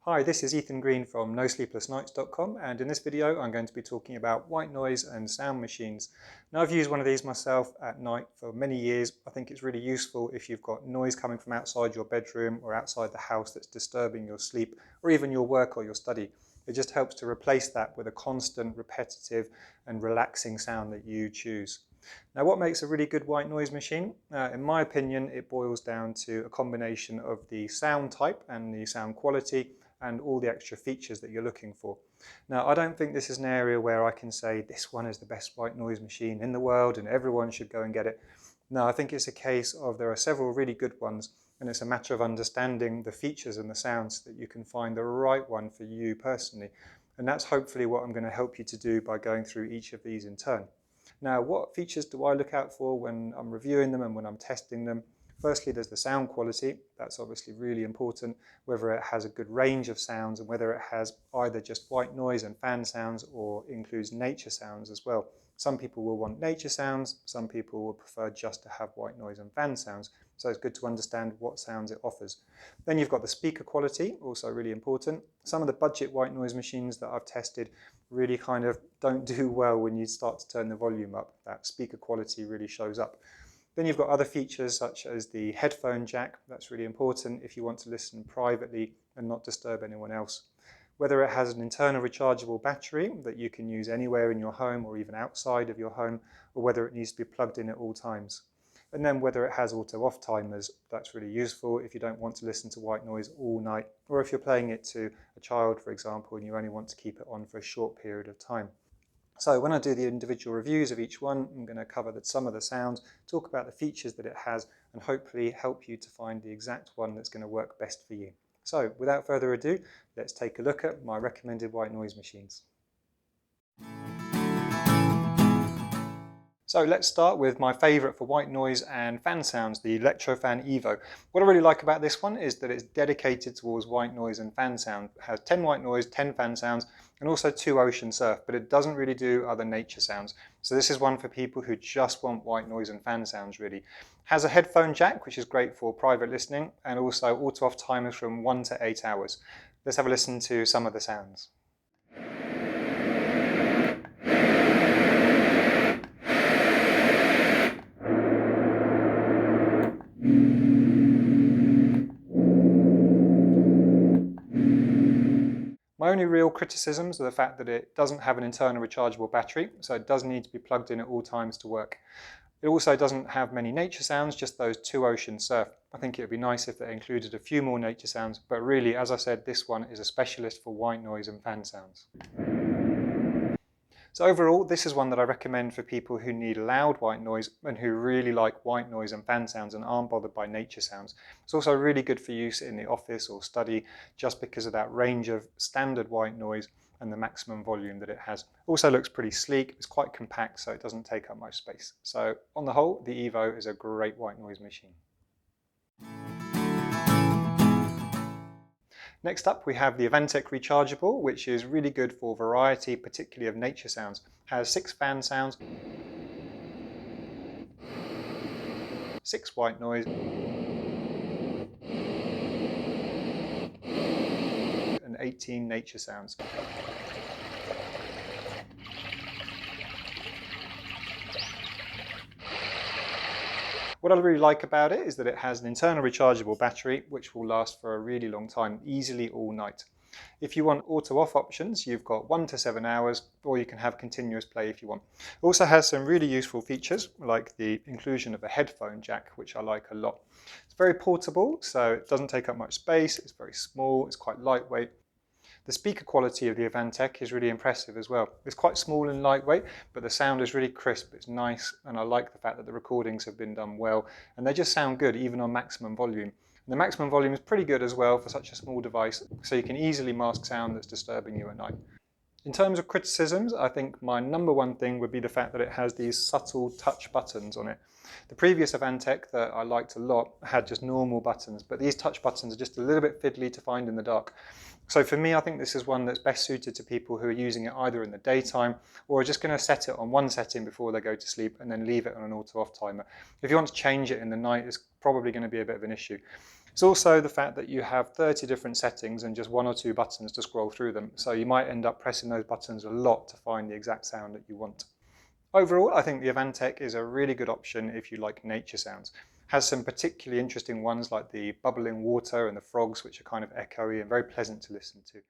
Hi, this is Ethan Green from NoSleeplessNights.com, and in this video I'm going to be talking about white noise and sound machines. Now, I've used one of these myself at night for many years. I think it's really useful if you've got noise coming from outside your bedroom or outside the house that's disturbing your sleep or even your work or your study. It just helps to replace that with a constant, repetitive and relaxing sound that you choose. Now, what makes a really good white noise machine? In my opinion, it boils down to a combination of the sound type and the sound quality and all the extra features that you're looking for. Now, I don't think this is an area where I can say this one is the best white noise machine in the world and everyone should go and get it. No, I think it's a case of there are several really good ones, and it's a matter of understanding the features and the sounds so that you can find the right one for you personally. And that's hopefully what I'm going to help you to do by going through each of these in turn. Now, what features do I look out for when I'm reviewing them and when I'm testing them? Firstly, there's the sound quality. That's obviously really important, whether it has a good range of sounds and whether it has either just white noise and fan sounds or includes nature sounds as well. Some people will want nature sounds, some people will prefer just to have white noise and fan sounds. So it's good to understand what sounds it offers. Then you've got the speaker quality, also really important. Some of the budget white noise machines that I've tested really kind of don't do well when you start to turn the volume up. That speaker quality really shows up. Then you've got other features such as the headphone jack. That's really important if you want to listen privately and not disturb anyone else. Whether it has an internal rechargeable battery that you can use anywhere in your home or even outside of your home, or whether it needs to be plugged in at all times. And then whether it has auto off timers. That's really useful if you don't want to listen to white noise all night, or if you're playing it to a child, for example, and you only want to keep it on for a short period of time. So when I do the individual reviews of each one, I'm going to cover some of the sounds, talk about the features that it has, and hopefully help you to find the exact one that's going to work best for you. So without further ado, let's take a look at my recommended white noise machines. So let's start with my favourite for white noise and fan sounds, the Lectrofan Evo. What I really like about this one is that it's dedicated towards white noise and fan sound. It has 10 white noise, 10 fan sounds, and also 2 ocean surf, but it doesn't really do other nature sounds. So this is one for people who just want white noise and fan sounds really. It has a headphone jack, which is great for private listening, and also auto off timers from 1 to 8 hours. Let's have a listen to some of the sounds. My only real criticisms are the fact that it doesn't have an internal rechargeable battery, so it does need to be plugged in at all times to work. It also doesn't have many nature sounds, just those 2 ocean surf. I think it would be nice if they included a few more nature sounds, but really, as I said, this one is a specialist for white noise and fan sounds. So overall, this is one that I recommend for people who need loud white noise and who really like white noise and fan sounds and aren't bothered by nature sounds. It's also really good for use in the office or study just because of that range of standard white noise and the maximum volume that it has. Also looks pretty sleek, it's quite compact, so it doesn't take up much space. So on the whole, the Evo is a great white noise machine. Next up, we have the Avantek rechargeable, which is really good for variety, particularly of nature sounds. It has 6 fan sounds, 6 white noise, and 18 nature sounds. What I really like about it is that it has an internal rechargeable battery which will last for a really long time, easily all night. If you want auto-off options, you've got 1 to 7 hours, or you can have continuous play if you want. It also has some really useful features, like the inclusion of a headphone jack, which I like a lot. It's very portable, so it doesn't take up much space, it's very small, it's quite lightweight. The speaker quality of the Avantek is really impressive as well. It's quite small and lightweight, but the sound is really crisp, it's nice, and I like the fact that the recordings have been done well, and they just sound good even on maximum volume. And the maximum volume is pretty good as well for such a small device, so you can easily mask sound that's disturbing you at night. In terms of criticisms, I think my number one thing would be the fact that it has these subtle touch buttons on it. The previous Avantek that I liked a lot had just normal buttons, but these touch buttons are just a little bit fiddly to find in the dark. So for me, I think this is one that's best suited to people who are using it either in the daytime or are just going to set it on one setting before they go to sleep and then leave it on an auto off timer. If you want to change it in the night, it's probably going to be a bit of an issue. It's also the fact that you have 30 different settings and just 1 or 2 buttons to scroll through them, so you might end up pressing those buttons a lot to find the exact sound that you want. Overall, I think the Avantek is a really good option if you like nature sounds. Has some particularly interesting ones like the bubbling water and the frogs, which are kind of echoey and very pleasant to listen to.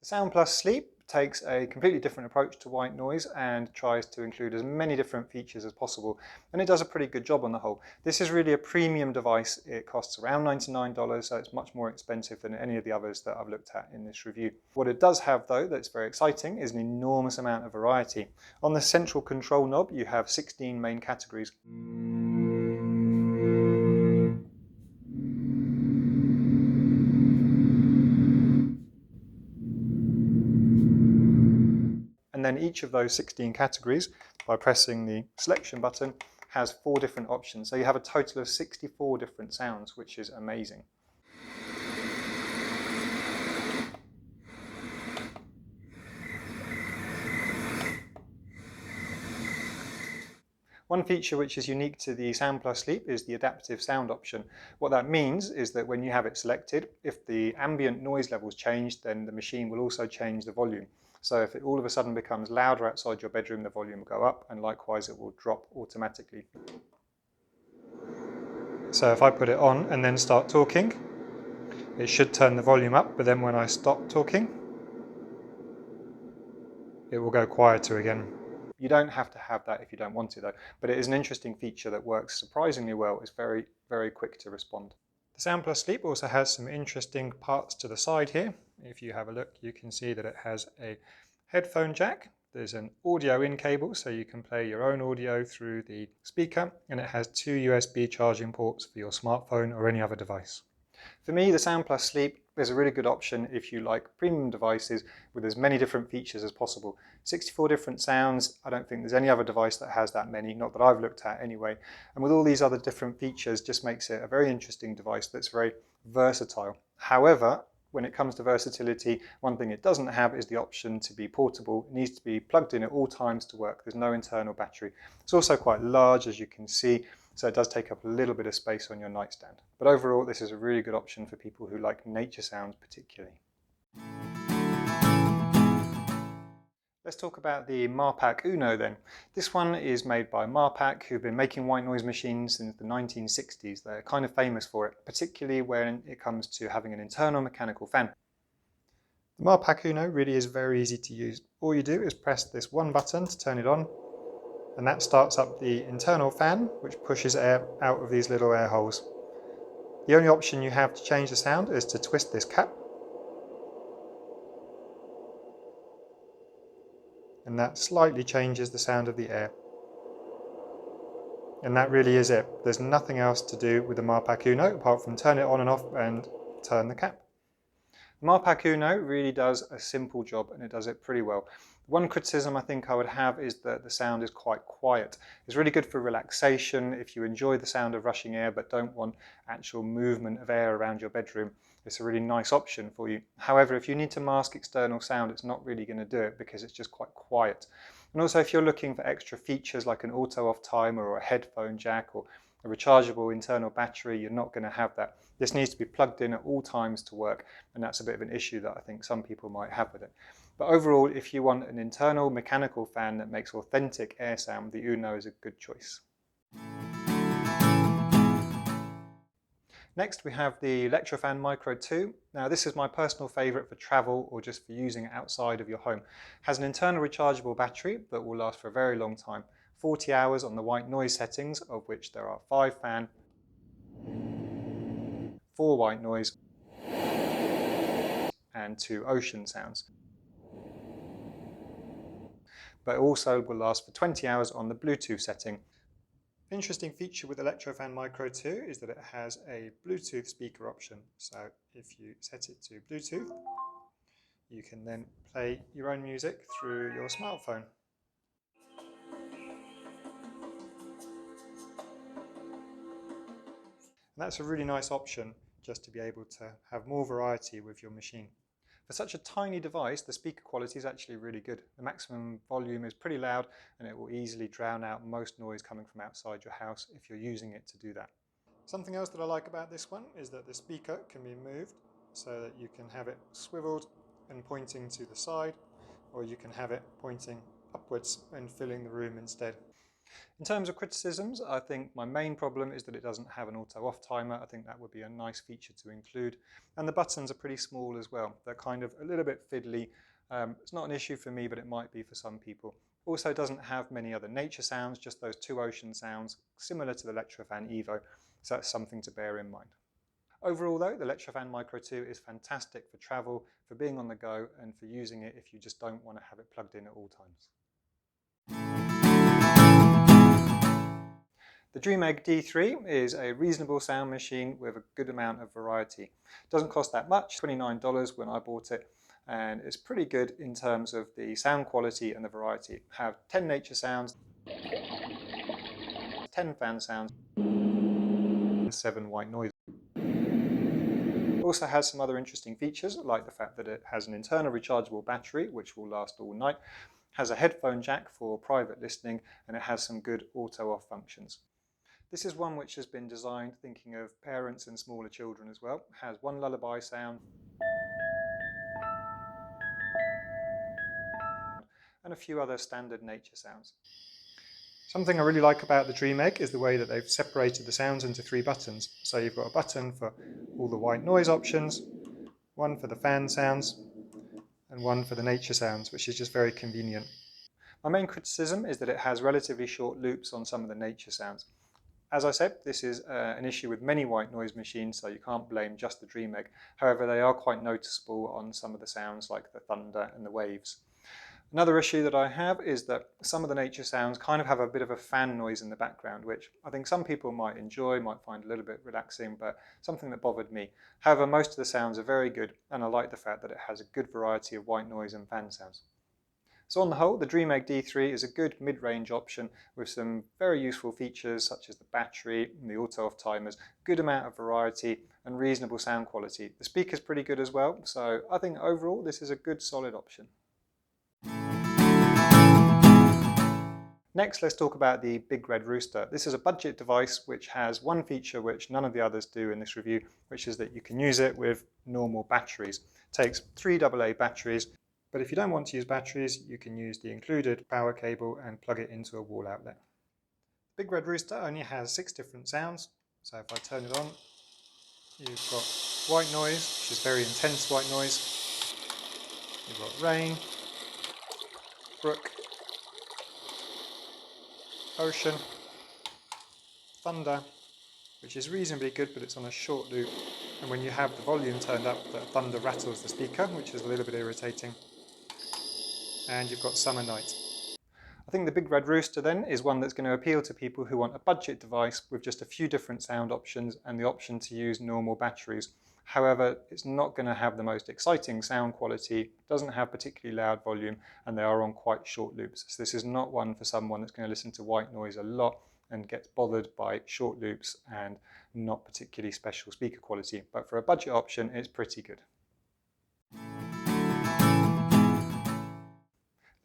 The Sound+Sleep takes a completely different approach to white noise and tries to include as many different features as possible, and it does a pretty good job on the whole. This is really a premium device. It costs around $99, so it's much more expensive than any of the others that I've looked at in this review. What it does have though that's very exciting is an enormous amount of variety. On the central control knob you have 16 main categories. And then each of those 16 categories, by pressing the selection button, has 4 different options. So you have a total of 64 different sounds, which is amazing. One feature which is unique to the Sound+Sleep is the adaptive sound option. What that means is that when you have it selected, if the ambient noise levels change, then the machine will also change the volume. So if it all of a sudden becomes louder outside your bedroom, the volume will go up, and likewise it will drop automatically. So if I put it on and then start talking, it should turn the volume up, but then when I stop talking, it will go quieter again. You don't have to have that if you don't want to though, but it is an interesting feature that works surprisingly well. It's very, very quick to respond. The Sound+Sleep also has some interesting parts to the side here. If you have a look, you can see that it has a headphone jack. There's an audio in cable, so you can play your own audio through the speaker, and it has 2 USB charging ports for your smartphone or any other device. For me, the Sound+Sleep is a really good option if you like premium devices with as many different features as possible. 64 different sounds, I don't think there's any other device that has that many, not that I've looked at anyway. And with all these other different features, just makes it a very interesting device that's very versatile. However, when it comes to versatility, one thing it doesn't have is the option to be portable. It needs to be plugged in at all times to work. There's no internal battery. It's also quite large, as you can see, so it does take up a little bit of space on your nightstand. But overall, this is a really good option for people who like nature sounds particularly. Let's talk about the Marpac Uno then. This one is made by Marpac, who've been making white noise machines since the 1960s. They're kind of famous for it, particularly when it comes to having an internal mechanical fan. The Marpac Uno really is very easy to use. All you do is press this one button to turn it on, and that starts up the internal fan, which pushes air out of these little air holes. The only option you have to change the sound is to twist this cap, and that slightly changes the sound of the air. And that really is it. There's nothing else to do with the Marpac Uno apart from turn it on and off and turn the cap. The Marpac Uno really does a simple job, and it does it pretty well. One criticism I think I would have is that the sound is quite quiet. It's really good for relaxation if you enjoy the sound of rushing air but don't want actual movement of air around your bedroom. It's a really nice option for you. However, if you need to mask external sound, it's not really going to do it because it's just quite quiet. And also if you're looking for extra features like an auto off timer or a headphone jack or a rechargeable internal battery, you're not going to have that. This needs to be plugged in at all times to work, and that's a bit of an issue that I think some people might have with it. But overall, if you want an internal mechanical fan that makes authentic air sound, the Uno is a good choice. Next we have the Lectrofan Micro 2. Now this is my personal favourite for travel or just for using it outside of your home. It has an internal rechargeable battery that will last for a very long time. 40 hours on the white noise settings, of which there are 5 fan, 4 white noise and 2 ocean sounds. But it also will last for 20 hours on the Bluetooth setting. An interesting feature with the Lectrofan Micro 2 is that it has a Bluetooth speaker option. So if you set it to Bluetooth, you can then play your own music through your smartphone. And that's a really nice option just to be able to have more variety with your machine. For such a tiny device, the speaker quality is actually really good. The maximum volume is pretty loud and it will easily drown out most noise coming from outside your house if you're using it to do that. Something else that I like about this one is that the speaker can be moved so that you can have it swiveled and pointing to the side, or you can have it pointing upwards and filling the room instead. In terms of criticisms, I think my main problem is that it doesn't have an auto off timer. I think that would be a nice feature to include. And the buttons are pretty small as well. They're kind of a little bit fiddly. It's not an issue for me, but it might be for some people. Also doesn't have many other nature sounds, just those two ocean sounds, similar to the Lectrofan Evo. So that's something to bear in mind. Overall though, the Lectrofan Micro 2 is fantastic for travel, for being on the go, and for using it if you just don't want to have it plugged in at all times. The Dreamegg D3 is a reasonable sound machine with a good amount of variety. It doesn't cost that much, $29 when I bought it, and it's pretty good in terms of the sound quality and the variety. It have 10 nature sounds, 10 fan sounds, and 7 white noise. It also has some other interesting features, like the fact that it has an internal rechargeable battery, which will last all night, has a headphone jack for private listening, and it has some good auto-off functions. This is one which has been designed thinking of parents and smaller children as well. It has one lullaby sound and a few other standard nature sounds. Something I really like about the Dreamegg is the way that they've separated the sounds into 3 buttons. So you've got a button for all the white noise options, one for the fan sounds, and one for the nature sounds, which is just very convenient. My main criticism is that it has relatively short loops on some of the nature sounds. As I said, this is an issue with many white noise machines, so you can't blame just the Dreamegg. However, they are quite noticeable on some of the sounds like the thunder and the waves. Another issue that I have is that some of the nature sounds kind of have a bit of a fan noise in the background, which I think some people might enjoy, might find a little bit relaxing, but something that bothered me. However, most of the sounds are very good, and I like the fact that it has a good variety of white noise and fan sounds. So on the whole, the Dreamegg D3 is a good mid-range option with some very useful features such as the battery and the auto-off timers, good amount of variety and reasonable sound quality. The speaker's pretty good as well, so I think overall this is a good solid option. Next, let's talk about the Big Red Rooster. This is a budget device which has one feature which none of the others do in this review, which is that you can use it with normal batteries. It takes 3 AA batteries, but if you don't want to use batteries, you can use the included power cable and plug it into a wall outlet. Big Red Rooster only has 6 different sounds, so if I turn it on, you've got white noise, which is very intense white noise. You've got rain, brook, ocean, thunder, which is reasonably good, but it's on a short loop, and when you have the volume turned up, the thunder rattles the speaker, which is a little bit irritating. And you've got summer night. I think the Big Red Rooster then is one that's going to appeal to people who want a budget device with just a few different sound options and the option to use normal batteries. However, it's not going to have the most exciting sound quality, doesn't have particularly loud volume, and they are on quite short loops. So this is not one for someone that's going to listen to white noise a lot and gets bothered by short loops and not particularly special speaker quality. But for a budget option, it's pretty good.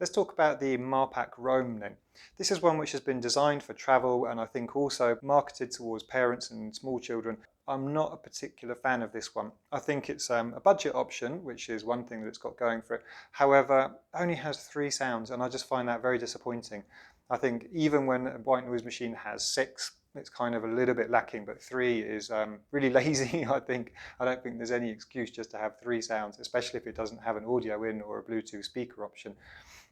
Let's talk about the Marpac Rohm then. This is one which has been designed for travel and I think also marketed towards parents and small children. I'm not a particular fan of this one. I think it's a budget option, which is one thing that it's got going for it. However, it only has 3 sounds and I just find that very disappointing. I think even when a white noise machine has 6, it's kind of a little bit lacking, but 3 is really lazy, I think. I don't think there's any excuse just to have 3 sounds, especially if it doesn't have an audio in or a Bluetooth speaker option.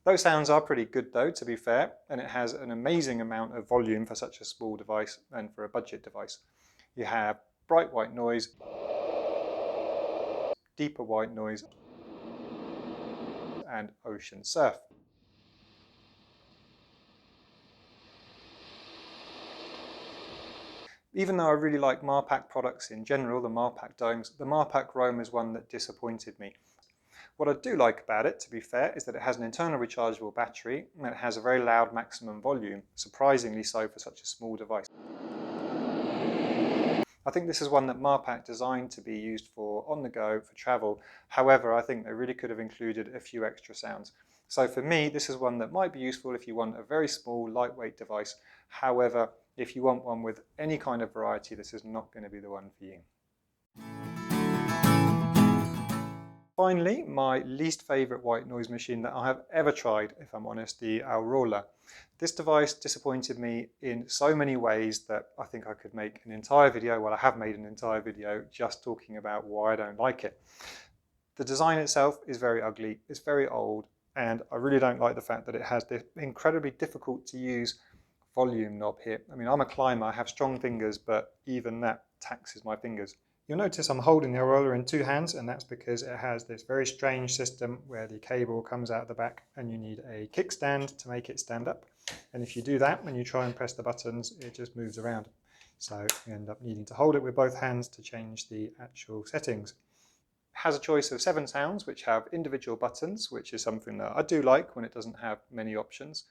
Those sounds are pretty good though, to be fair, and it has an amazing amount of volume for such a small device and for a budget device. You have bright white noise, deeper white noise, and ocean surf. Even though I really like Marpac products in general, the Marpac domes, the Marpac Rohm is one that disappointed me. What I do like about it, to be fair, is that it has an internal rechargeable battery and it has a very loud maximum volume, surprisingly so for such a small device. I think this is one that Marpac designed to be used for on the go, for travel. However, I think they really could have included a few extra sounds. So for me, this is one that might be useful if you want a very small, lightweight device. However, if you want one with any kind of variety, this is not going to be the one for you. Finally, my least favourite white noise machine that I have ever tried, if I'm honest, the Aurola. This device disappointed me in so many ways that I think I could make an entire video, well I have made an entire video just talking about why I don't like it. The design itself is very ugly, it's very old, and I really don't like the fact that it has this incredibly difficult to use volume knob here. I mean, I'm a climber, I have strong fingers, but even that taxes my fingers. You'll notice I'm holding the Aurola in two hands, and that's because it has this very strange system where the cable comes out the back and you need a kickstand to make it stand up. And if you do that, when you try and press the buttons, it just moves around. So you end up needing to hold it with both hands to change the actual settings. It has a choice of 7 sounds which have individual buttons, which is something that I do like when it doesn't have many options.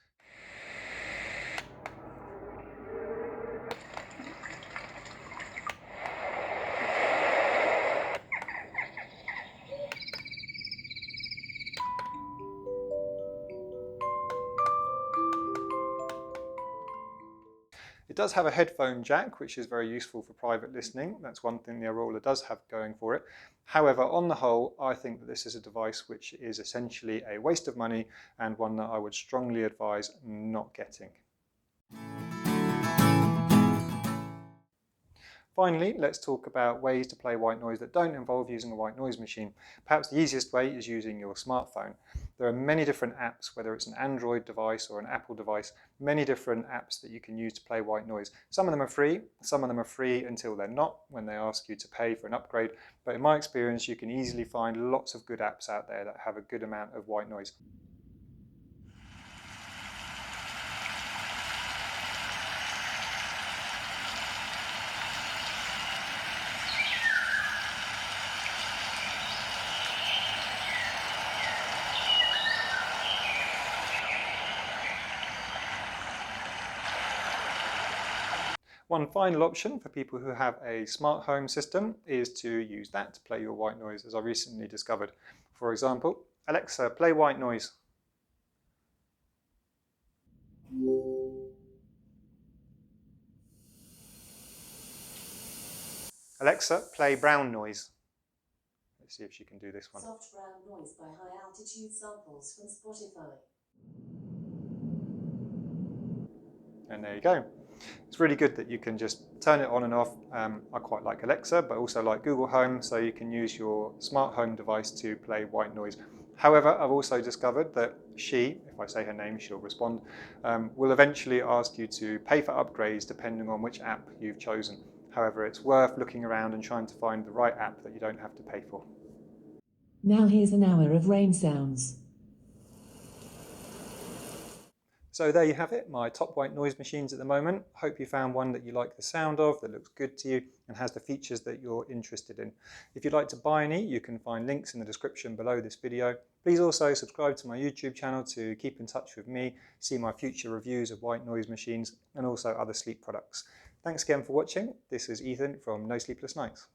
It does have a headphone jack, which is very useful for private listening. That's one thing the Aurola does have going for it. However, on the whole, I think that this is a device which is essentially a waste of money and one that I would strongly advise not getting. Finally, let's talk about ways to play white noise that don't involve using a white noise machine. Perhaps the easiest way is using your smartphone. There are many different apps, whether it's an Android device or an Apple device, many different apps that you can use to play white noise. Some of them are free until they're not, when they ask you to pay for an upgrade. But in my experience, you can easily find lots of good apps out there that have a good amount of white noise. One final option for people who have a smart home system is to use that to play your white noise, as I recently discovered. For example, Alexa, play white noise. Alexa, play brown noise. Let's see if she can do this one. Soft brown noise by high altitude samples from Spotify. And there you go. It's really good that you can just turn it on and off. I quite like Alexa, but also like Google Home, so you can use your smart home device to play white noise. However, I've also discovered that she, if I say her name, she'll respond, will eventually ask you to pay for upgrades depending on which app you've chosen. However, it's worth looking around and trying to find the right app that you don't have to pay for. Now here's an hour of rain sounds. So there you have it, my top white noise machines at the moment. Hope you found one that you like the sound of, that looks good to you and has the features that you're interested in. If you'd like to buy any, you can find links in the description below this video. Please also subscribe to my YouTube channel to keep in touch with me, see my future reviews of white noise machines and also other sleep products. Thanks again for watching. This is Ethan from No Sleepless Nights.